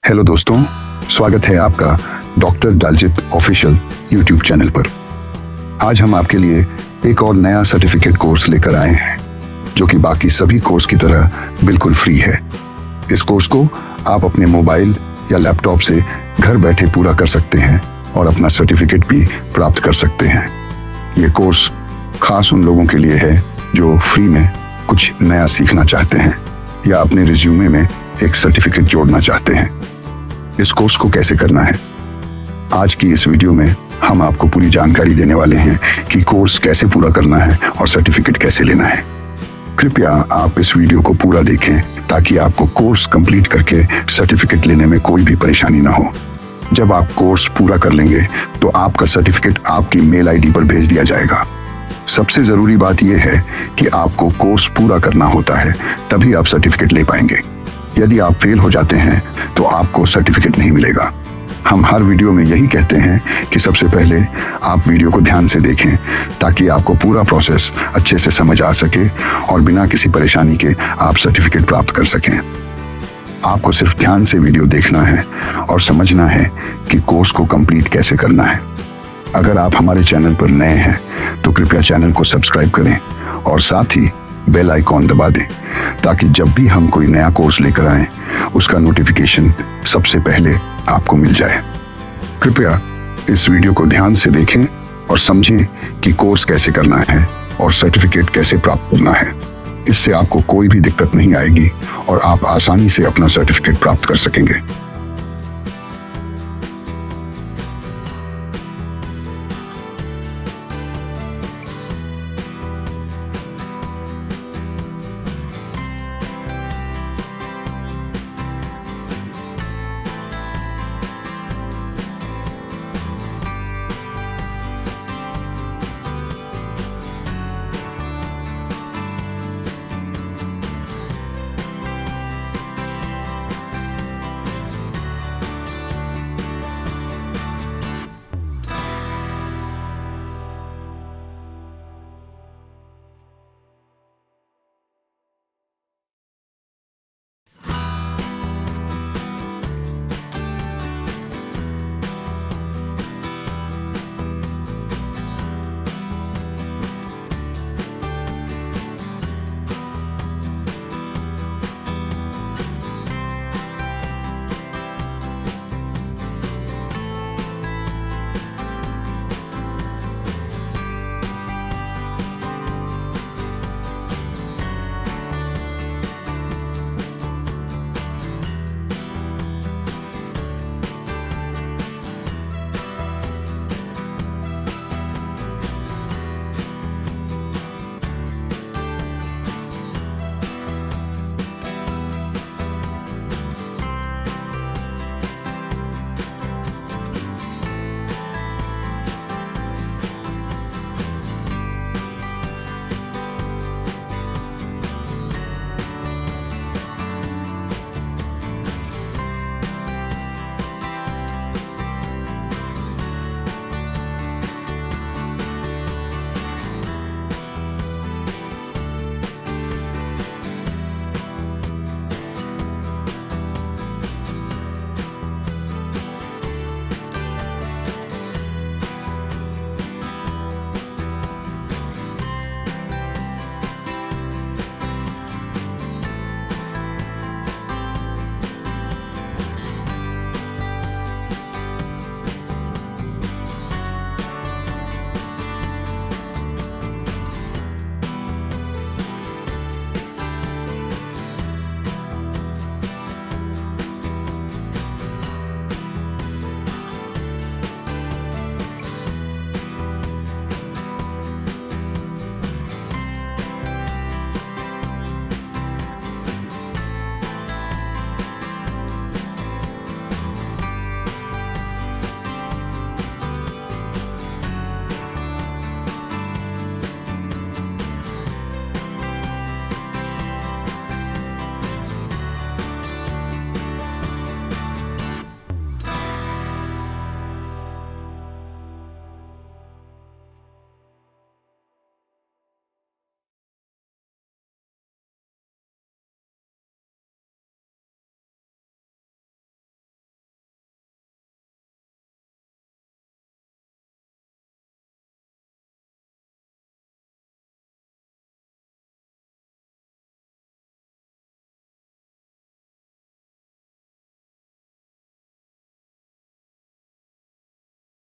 Hello दोस्तों, स्वागत है आपका डॉक्टर डालजित ऑफिशियल यूट्यूब चैनल पर। आज हम आपके लिए एक और नया सर्टिफिकेट कोर्स लेकर आए हैं जो कि बाकी सभी कोर्स की तरह बिल्कुल फ्री है। इस कोर्स को आप अपने मोबाइल या लैपटॉप से घर बैठे पूरा कर सकते हैं और अपना सर्टिफिकेट भी प्राप्त कर सकते हैं। ये कोर्स खास उन लोगों के लिए है जो फ्री में कुछ नया सीखना चाहते हैं या अपने रिज्यूमे में एक सर्टिफिकेट जोड़ना चाहते हैं। इस कोर्स को कैसे करना है, आज की इस वीडियो में हम आपको पूरी जानकारी देने वाले हैं कि कोर्स कैसे पूरा करना है और सर्टिफिकेट कैसे लेना है। कृपया आप इस वीडियो को पूरा देखें ताकि आपको कोर्स कंप्लीट करके सर्टिफिकेट लेने में कोई भी परेशानी ना हो। जब आप कोर्स पूरा कर लेंगे तो आपका सर्टिफिकेट आपकी मेल आईडी पर भेज दिया जाएगा। सबसे जरूरी बात यह है कि आपको कोर्स पूरा करना होता है, तभी आप सर्टिफिकेट ले पाएंगे। यदि आप फेल हो जाते हैं तो आपको सर्टिफिकेट नहीं मिलेगा। हम हर वीडियो में यही कहते हैं कि सबसे पहले आप वीडियो को ध्यान से देखें ताकि आपको पूरा प्रोसेस अच्छे से समझ आ सके और बिना किसी परेशानी के आप सर्टिफिकेट प्राप्त कर सकें। आपको सिर्फ ध्यान से वीडियो देखना है और समझना है कि कोर्स को कंप्लीट कैसे करना है। अगर आप हमारे चैनल पर नए हैं तो कृपया चैनल को सब्सक्राइब करें और साथ ही बेल आइकॉन दबा दें ताकि जब भी हम कोई नया कोर्स लेकर आएं उसका नोटिफिकेशन सबसे पहले आपको मिल जाए। कृपया इस वीडियो को ध्यान से देखें और समझें कि कोर्स कैसे करना है और सर्टिफिकेट कैसे प्राप्त करना है। इससे आपको कोई भी दिक्कत नहीं आएगी और आप आसानी से अपना सर्टिफिकेट प्राप्त कर सकेंगे।